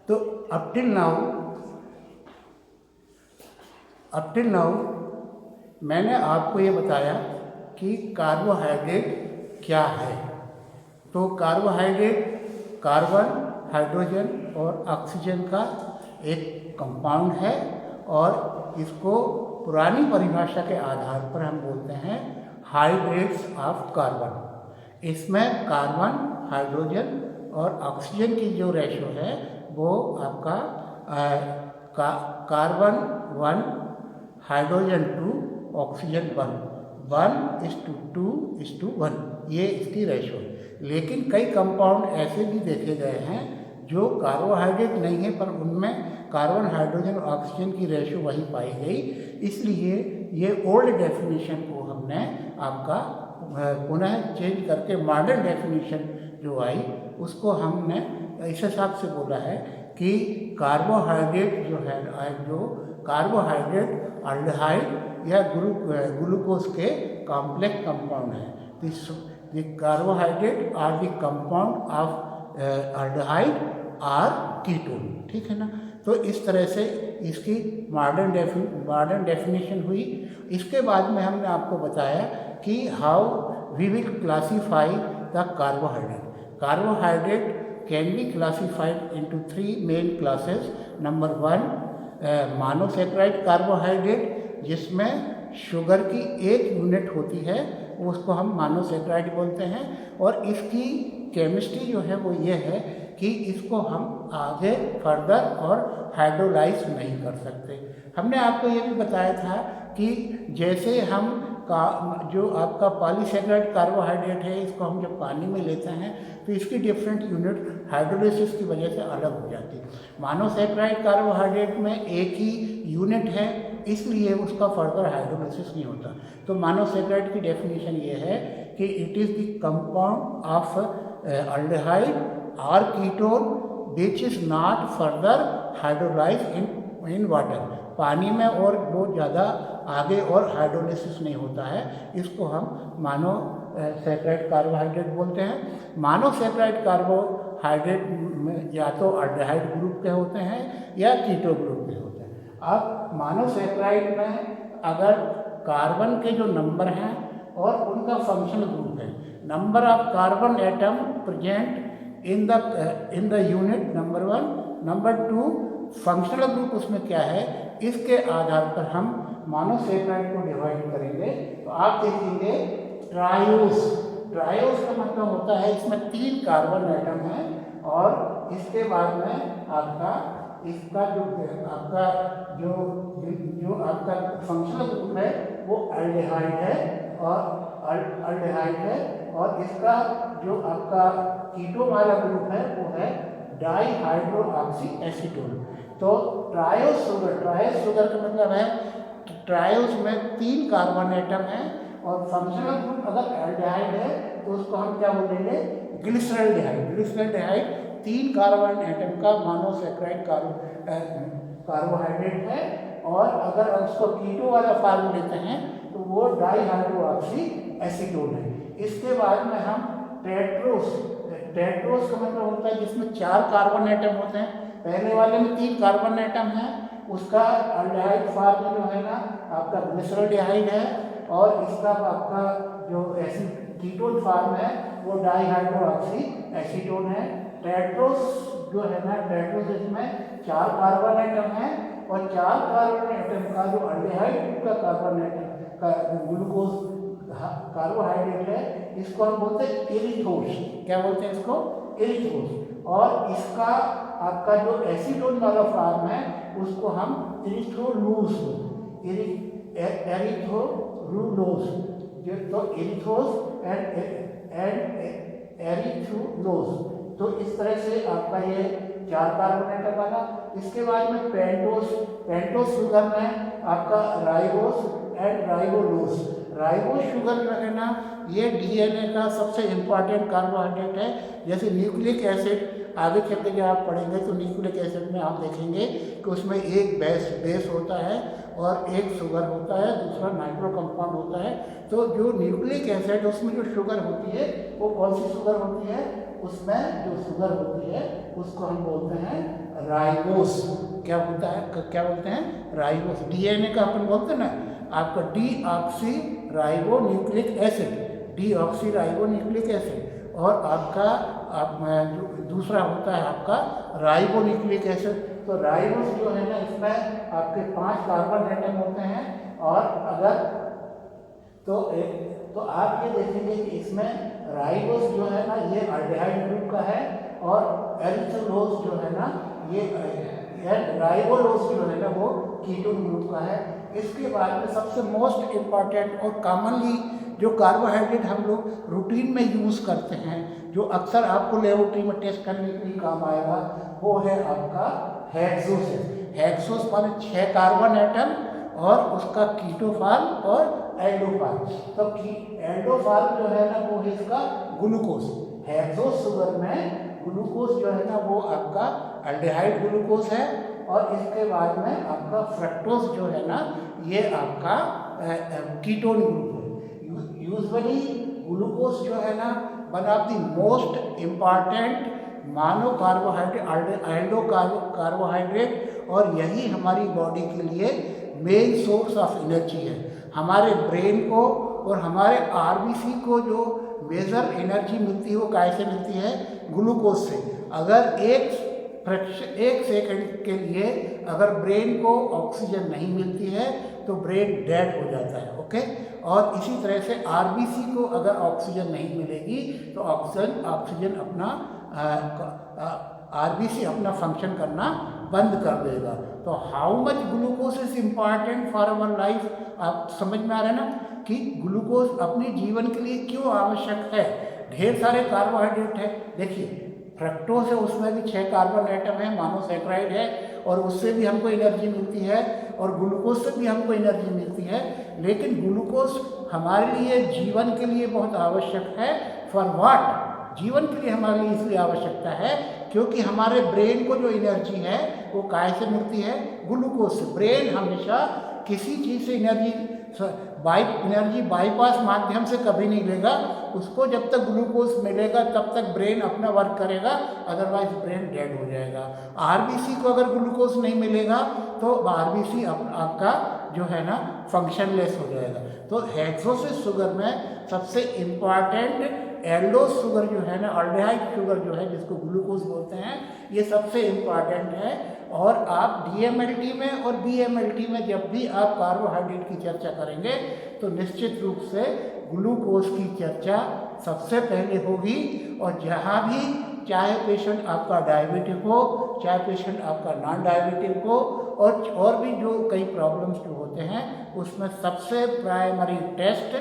तो up till now मैंने आपको ये बताया कि कार्बोहाइड्रेट क्या है। तो कार्बोहाइड्रेट कार्बन, हाइड्रोजन और ऑक्सीजन का एक कंपाउंड है और इसको पुरानी परिभाषा के आधार पर हम बोलते हैं हाइड्रेट्स ऑफ कार्बन। इसमें कार्बन, हाइड्रोजन और ऑक्सीजन की जो रेशो है वो आपका कार्बन 1, हाइड्रोजन 2, ऑक्सीजन 1:2:1, ये इसकी रेशो है। लेकिन कई कंपाउंड ऐसे भी देखे गए हैं जो कार्बोहाइड्रेट नहीं है पर उनमें कार्बन, हाइड्रोजन और ऑक्सीजन की रेशो वही पाई गई। इसलिए ये ओल्ड डेफिनेशन को हमने आपका पुनः चेंज करके मॉडर्न डेफिनेशन जो आई उसको हमने इस हिसाब से बोला है कि कार्बोहाइड्रेट जो है, जो कार्बोहाइड्रेट अल्डिहाइड या ग्लूकोज के कॉम्प्लेक्स कंपाउंड है। The carbohydrate are the compound of aldehyde or ketone, ठीक है ना। तो इस तरह से इसकी मॉडर्न डेफिनेशन हुई। इसके बाद में हमने आपको बताया कि how we will classify the carbohydrate. Carbohydrate can be classified into 3 main classes. Number 1 monosaccharide carbohydrate, जिसमें शुगर की एक यूनिट होती है, उसको हम मोनोसैकेराइड बोलते हैं। और इसकी केमिस्ट्री जो है वो ये है कि इसको हम आगे फर्दर और हाइड्रोलाइज नहीं कर सकते। हमने आपको ये भी बताया था कि जैसे हम जो आपका पॉलीसैकेराइड कार्बोहाइड्रेट है, इसको हम जब पानी में लेते हैं तो इसकी डिफरेंट यूनिट हाइड्रोलाइसिस की वजह से अलग हो जाती है। मोनोसैकेराइड कार्बोहाइड्रेट में एक ही यूनिट है, इसलिए उसका फर्दर हाइड्रोलाइसिस नहीं होता। तो मोनोसैकेराइड की डेफिनेशन ये है कि it is the compound of aldehyde और ketone which is not further hydrolyse in water. पानी में और बहुत ज़्यादा आगे और हाइड्रोलाइसिस नहीं होता है, इसको हम मोनोसैकेराइड कार्बोहाइड्रेट बोलते हैं। मोनोसैकेराइड कार्बोहाइड्रेट में या तो अल्डिहाइड ग्रुप के होते हैं या कीटो ग्रुप के होते हैं। अब मोनोसैकेराइड में अगर कार्बन के जो नंबर हैं और उनका फंक्शनल ग्रुप है, number of carbon atom present in the unit number 1, number 2 functional group उसमें क्या है, इसके आधार पर हम मोनोसैकेराइड को डिवाइड करेंगे। तो आप देखेंगे ट्रायोस का मतलब होता है इसमें 3 कार्बन एटम हैं और इसके बाद में आपका इसका जो आपका फंक्शनल ग्रुप है वो अल्डिहाइड है और इसका जो आपका कीटो वाला ग्रुप है वो है डाईहाइड्रोऑक्सी एसीटोन। तो ट्रायोस शुगर का मतलब है ट्रायोस में 3 कार्बन एटम है और फंक्शनल ग्रुप अगर एल्डिहाइड है तो उसको हम क्या बोलेंगे, ग्लिसरॉल्डिहाइड 3 कार्बन एटम का मोनोसैकेराइड कार्बोहाइड्रेट है। और अगर उसको कीटो वाला फॉर्म लेते हैं तो वो डाईहाइड्रोऑक्सी एसीटोन है। इसके बाद में हम टेट्रोस का मतलब होता है जिसमें 4 कार्बन एटम होते हैं। पहले वाले में 3 कार्बन एटम है, उसका अल्डिहाइड फॉर्म जो है ना आपका ग्लिसरॉल्डिहाइड है और इसका आपका जो कीटोन फॉर्म है वो डाईहाइड्रोऑक्सी एसीटोन है। टेट्रोस जो है ना, टेट्रोस इसमें 4 कार्बन एटम है और 4 कार्बन एटम का जो अल्डिहाइड का कार्बन एटम का ग्लूकोज कार्बोहाइड्रेट है, इसको हम बोलते हैं इरिथोस। क्या बोलते हैं इसको? इरिथोस। और इसका आपका जो एसीटोन वाला फॉर्म है उसको हम इरिथ्रोलूस तो इरिथोस एंड एरिथ्रोलोस। तो इस तरह से आपका ये 4 कार्बन एटम वाला। इसके बाद में पेंटोस शुगर में आपका ribose and ribulose. Ribose sugar जो है ना ये डीएनए का सबसे इम्पॉर्टेंट कार्बोहाइड्रेट है। जैसे न्यूक्लिक एसिड आगे चलते जब आप पढ़ेंगे तो न्यूक्लिक एसिड में आप देखेंगे कि उसमें एक बेस होता है और एक शुगर होता है, दूसरा नाइट्रो कंपाउंड होता है। तो जो न्यूक्लिक एसिड उसमें जो शुगर होती है वो कौन सी शुगर होती है? उसमें जो शुगर होती है उसको हम बोलते हैं राइबोस। क्या होता है, क्या बोलते हैं, राइबोस। डीएनए का अपन बोलते हैं ना, आपका deoxy ribo nucleic acid, deoxy ribo nucleic acid, और आपका दूसरा होता है आपका राइबो न्यूक्लिक एसिड। तो राइबोस जो है ना, इसमें आपके 5 कार्बन एटम होते हैं, और अगर तो आप ये देखेंगे कि इसमें राइबोस जो है ना ये अल्डिहाइड ग्रुप का है, और एल्यूलोज जो है ना ये राइबोलोज जो है ना वो कीटोन ग्रुप का है। इसके बाद में सबसे मोस्ट इम्पॉर्टेंट और कॉमनली जो कार्बोहाइड्रेट हम लोग रूटीन में यूज़ करते हैं, जो अक्सर आपको लेबोरेटरी में टेस्ट करने के लिए काम आएगा, वो है आपका हेक्सोस। हेक्सोस माने 6 कार्बन एटम और उसका कीटोफार्म और एल्डोफार्म। तो एल्डोफार्म जो है ना वो है इसका ग्लूकोज। हेक्सोस शुगर में ग्लूकोज जो है ना वो आपका अल्डिहाइड ग्लूकोज है, और इसके बाद में आपका फ्रक्टोज जो है ना ये आपका कीटोन ग्रुप है। यूजुअली ग्लूकोज जो है ना one of the most important मानो कार्बोहाइड्रेट, एल्डो कार्बोहाइड्रेट, और यही हमारी बॉडी के लिए मेन सोर्स ऑफ एनर्जी है। हमारे ब्रेन को और हमारे आरबीसी को जो मेजर एनर्जी मिलती है वो कैसे मिलती है, ग्लूकोज से। अगर एक सेकंड के लिए अगर ब्रेन को ऑक्सीजन नहीं मिलती है तो ब्रेन डेड हो जाता है, ओके। और इसी तरह से आरबीसी को अगर ऑक्सीजन नहीं मिलेगी तो ऑक्सीजन अपना आरबीसी अपना फंक्शन करना बंद कर देगा। तो how much glucose is important for our life, आप समझ में आ रहा है ना कि ग्लूकोज अपने जीवन के लिए क्यों आवश्यक है। ढेर सारे कार्बोहाइड्रेट है, देखिए फ्रक्टोज है, उसमें भी 6 कार्बन एटम है, मोनोसैकेराइड है, और उससे भी हमको एनर्जी मिलती है, और ग्लूकोज से भी हमको एनर्जी मिलती है। लेकिन ग्लूकोज हमारे लिए जीवन के लिए बहुत आवश्यक है। फॉर व्हाट, जीवन के लिए हमारे लिए इसलिए आवश्यकता है क्योंकि हमारे ब्रेन को जो एनर्जी है वो काय से मिलती है, ग्लूकोज से। ब्रेन हमेशा किसी चीज़ से एनर्जी बाईपास माध्यम से कभी नहीं लेगा, उसको जब तक ग्लूकोज मिलेगा तब तक ब्रेन अपना वर्क करेगा, अदरवाइज ब्रेन डेड हो जाएगा। आरबीसी को अगर ग्लूकोज नहीं मिलेगा तो आरबीसी आपका जो है ना फंक्शनलेस हो जाएगा। तो हेक्सोसिस शुगर में सबसे इम्पॉर्टेंट एल्डोज शुगर जो है ना, अल्डिहाइड शुगर जो है जिसको ग्लूकोज बोलते हैं, ये सबसे इम्पॉर्टेंट है। और आप डीएमएलटी में और बीएमएलटी में जब भी आप कार्बोहाइड्रेट की चर्चा करेंगे तो निश्चित रूप से ग्लूकोज की चर्चा सबसे पहले होगी। और जहाँ भी चाहे पेशेंट आपका डायबिटिक हो, चाहे पेशेंट आपका नॉन डायबिटिक हो, और भी जो कई प्रॉब्लम्स जो होते हैं उसमें सबसे प्राइमरी टेस्ट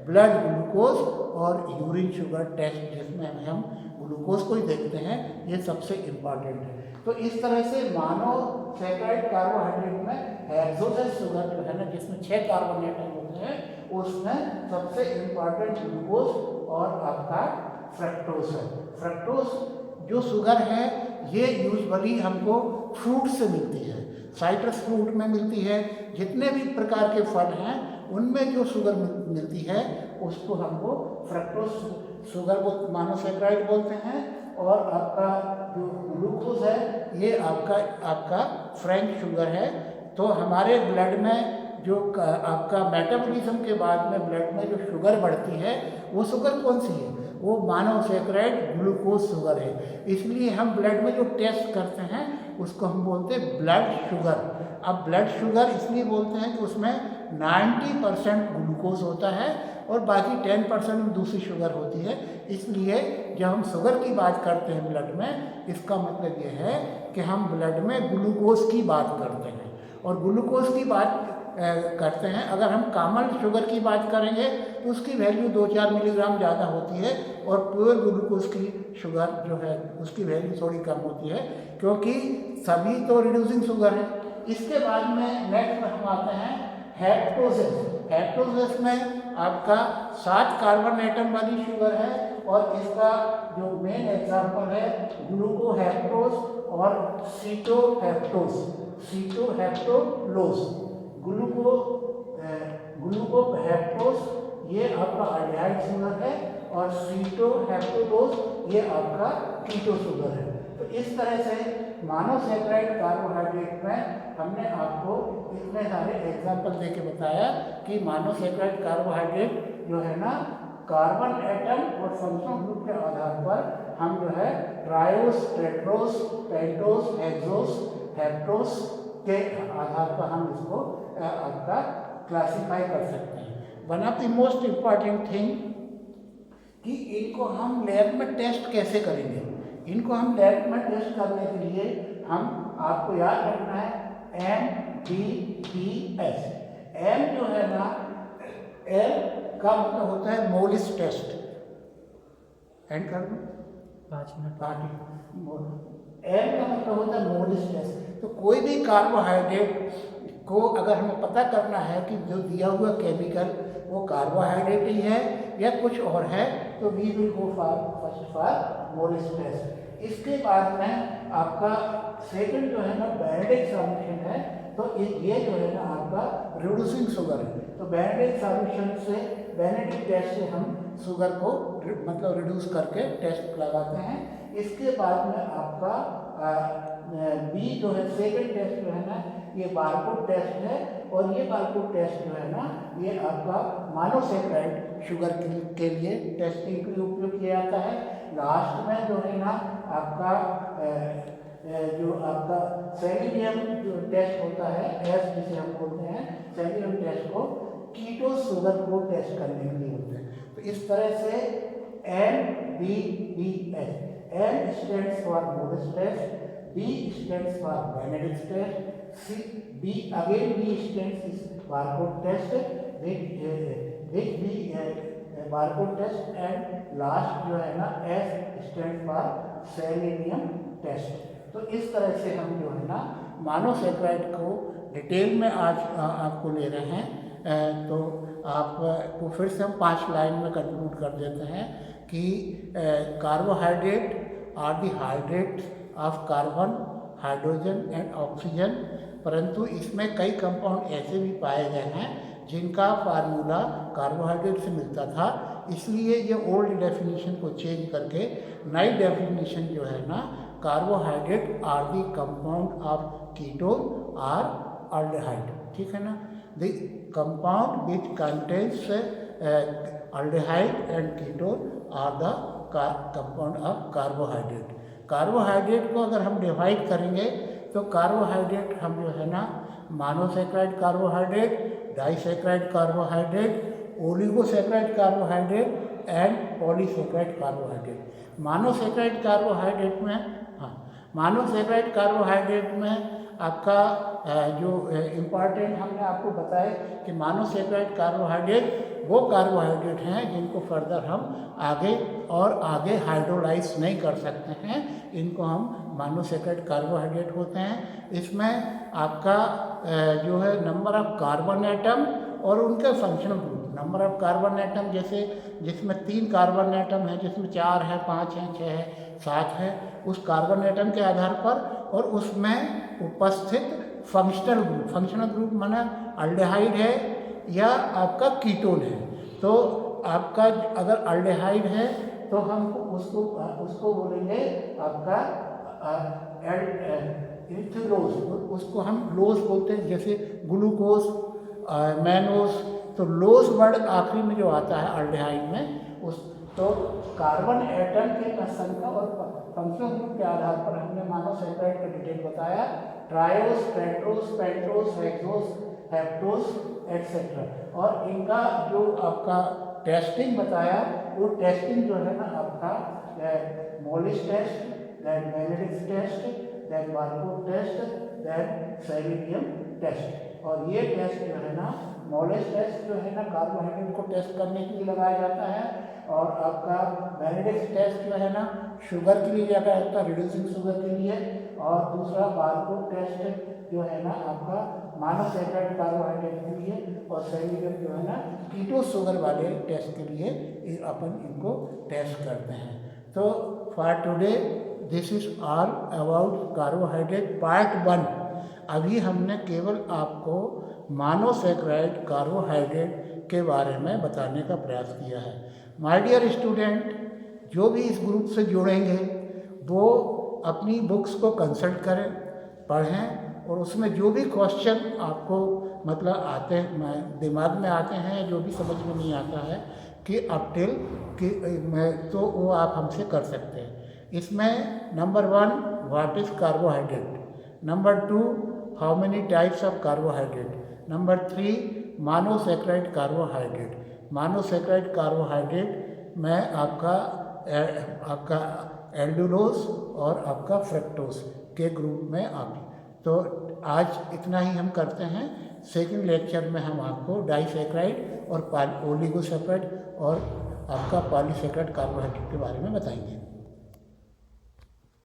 ब्लड ग्लूकोज और यूरिन शुगर टेस्ट, जिसमें हम ग्लूकोज को ही देखते हैं, ये सबसे इम्पॉर्टेंट है। तो इस तरह से मोनोसैकेराइड कार्बोहाइड्रेट में हेक्सोसिस शुगर जो है ना, जिसमें 6 कार्बन एटम होते हैं, उसमें सबसे इम्पॉर्टेंट ग्लूकोज और आपका फ्रक्टोज है। फ्रक्टोज जो शुगर है ये यूजुअली हमको फ्रूट से मिलती है, साइट्रस फ्रूट में मिलती है। जितने भी प्रकार के फल हैं उनमें जो शुगर मिलती है उसको हमको फ्रक्टोज शुगर मोनोसैकेराइड बोलते हैं। और आपका जो ग्लूकोज है ये आपका फ्रेंच शुगर है। तो हमारे ब्लड में जो आपका मेटाबॉलिज्म के बाद में ब्लड में जो शुगर बढ़ती है वो शुगर कौन सी है, वो मोनोसैकेराइड ग्लूकोज शुगर है। इसलिए हम ब्लड में जो टेस्ट करते हैं उसको हम बोलते हैं ब्लड शुगर। अब ब्लड शुगर इसलिए बोलते हैं कि उसमें 90% ग्लूकोज होता है और बाकी 10% दूसरी शुगर होती है। इसलिए जब हम शुगर की बात करते हैं ब्लड में, इसका मतलब ये है कि हम ब्लड में ग्लूकोज की बात करते हैं। और ग्लूकोज की बात करते हैं, अगर हम कॉमन शुगर की बात करेंगे तो उसकी वैल्यू 2-4 मिलीग्राम ज़्यादा होती है, और प्योर ग्लूकोज की शुगर जो है उसकी वैल्यू थोड़ी कम होती है, क्योंकि सभी तो रिड्यूसिंग शुगर है। इसके बाद में नेक्स्ट हम आते हैं हेक्टोसिस। हेक्टोसिस में आपका 7 कार्बन एटम वाली शुगर है, और इसका जो मेन एग्जाम्पल है ग्लूकोहेक्टोज और सीटोहेक्टोज, सीटोहेक्टोलोज। ग्लूकोहेक्टोज ये आपका अल्डिहाइड शुगर है, और सीटोहेक्टोलोज ये आपका कीटो शुगर है। तो इस तरह से मोनोसैकेराइड कार्बोहाइड्रेट में हमने आपको इतने सारे एग्जाम्पल देके बताया कि मोनोसैकेराइड कार्बोहाइड्रेट जो है ना कार्बन एटम और फंक्शनल ग्रुप के आधार पर हम जो है ट्रायोस, टेट्रोस, पेंटोस, हेक्सोस, हेप्टोस के आधार पर हम इसको आपका क्लासिफाई कर सकते हैं। One of the most important thing कि इनको हम लैब में टेस्ट कैसे करेंगे। इनको हम लैब में टेस्ट करने के लिए हम आपको याद रखना है MBPS। M जो है ना, M का मतलब होता है मोलिस टेस्ट। एंड कर दो 5 मिनट। M का मतलब होता है मोलिस टेस्ट। तो कोई भी कार्बोहाइड्रेट को अगर हमें पता करना है कि जो दिया हुआ केमिकल वो कार्बोहाइड्रेट ही है या कुछ और है, तो we will go first for Molisch test. इसके बाद में आपका सेकंड जो है ना बेनेडिक्ट सॉल्यूशन है। तो ये जो है ना आपका रिड्यूसिंग शुगर है। तो बेनेडिक्ट सॉल्यूशन से बेनेडिक्ट टेस्ट से हम शुगर को मतलब रिड्यूस करके टेस्ट लगाते हैं। इसके बाद में आपका बी जो है सेकंड टेस्ट जो है ना ये बारकोड टेस्ट है। और ये बारकोड टेस्ट जो है ना ये आपका मोनोसैकेराइड शुगर के लिए टेस्टिंग के लिए उपयोग किया जाता है। लास्ट में जो है ना आपका जो आपका सेलेनियम जो टेस्ट होता है, एस जिसे हम बोलते हैं, सेलेनियम टेस्ट को कीटो शुगर को टेस्ट करने के लिए होते हैं। तो इस तरह से MBPS, M stands for Morris test, B stands for Benedict's test, B stands is barcode test, which B barcode test, and last जो है ना S stands for selenium test। तो इस तरह से हम जो है ना मोनोसैकेराइड को डिटेल में आज आपको ले रहे हैं। तो आपको फिर से हम 5 लाइन में कंक्लूड कर देते हैं कि carbohydrate are the hydrates of carbon, hydrogen and oxygen. परंतु इसमें कई कंपाउंड ऐसे भी पाए गए हैं जिनका फार्मूला कार्बोहाइड्रेट से मिलता था। इसलिए ये ओल्ड डेफिनेशन को चेंज करके नई डेफिनेशन जो है ना carbohydrate are the compound of ketone or aldehyde. ठीक है ना, the compound which contains aldehyde and ketone are the compound of carbohydrate. Carbohydrate को अगर हम डिवाइड करेंगे तो कार्बोहाइड्रेट हम जो है ना monosaccharide carbohydrate, disaccharide carbohydrate, oligosaccharide carbohydrate and polysaccharide carbohydrate. Monosaccharide carbohydrate में मोनोसैकेराइड कार्बोहाइड्रेट में आपका जो इम्पॉर्टेंट हमने आपको बताया कि मोनोसैकेराइड कार्बोहाइड्रेट वो कार्बोहाइड्रेट हैं जिनको फर्दर हम आगे हाइड्रोलाइज नहीं कर सकते हैं। इनको हम मोनोसैकेराइड कार्बोहाइड्रेट होते हैं। इसमें आपका जो है नंबर ऑफ कार्बन एटम और उनके functional group, number of carbon atom जैसे जिसमें 3 कार्बन एटम है, जिसमें 4 है, 5 है, 6 है, 7 है, उस कार्बन एटम के आधार पर और उसमें उपस्थित फंक्शनल ग्रुप माना अल्डेहाइड है या आपका कीटोन है। तो आपका अगर अल्डेहाइड है तो हम उसको बोलेंगे आपका इथिलोज, उसको हम लोज बोलते हैं, जैसे ग्लूकोज, मैनोस। तो लोज वर्ड आखिरी में जो आता है अल्डेहाइड में उस तो कार्बन एटम के संख्या और फंक्शनल ग्रुप के आधार पर हमने मोनोसैकेराइड का डिटेल बताया। Triose, tetrose, pentose, hexose, heptose etcetera. और इनका जो आपका टेस्टिंग बताया वो टेस्टिंग जो है ना आपका Molisch test, then Benedict test, then Barfoed test, then selenium test. और ये टेस्ट जो है ना मोलिस टेस्ट जो है ना कार्बोहाइड्रेट को टेस्ट करने के लिए लगाया जाता है। और आपका बेनेडिक्ट टेस्ट जो है ना शुगर के लिए लगाया जाता है, रिड्यूसिंग शुगर के लिए। और दूसरा बारकोड टेस्ट जो है ना आपका मोनोसैकेराइड कार्बोहाइड्रेट के लिए। और सेलेनियम जो है ना कीटो शुगर वाले टेस्ट के लिए अपन इनको टेस्ट करते हैं। तो for today this is all about carbohydrate part 1। अभी हमने केवल आपको मोनोसैकेराइड कार्बोहाइड्रेट के बारे में बताने का प्रयास किया है। माय डियर स्टूडेंट, जो भी इस ग्रुप से जुड़ेंगे वो अपनी बुक्स को कंसल्ट करें, पढ़ें और उसमें जो भी क्वेश्चन आपको मतलब आते हैं दिमाग में आते हैं, जो भी समझ में नहीं आता है कि अप टिल कि मैं तो वो आप हमसे कर सकते हैं। इसमें number 1 what is carbohydrate, number 2 how many types of carbohydrate, number 3 monosaccharide carbohydrate. Monosaccharide carbohydrate में आपका एल्डुलोज और आपका फ्रक्टोज के ग्रुप में आप। तो आज इतना ही हम करते हैं। सेकंड लेक्चर में हम आपको डाइसैकेराइड और ओलिगोसैकेराइड और आपका पॉलीसैकेराइड कार्बोहाइड्रेट के बारे में बताएंगे।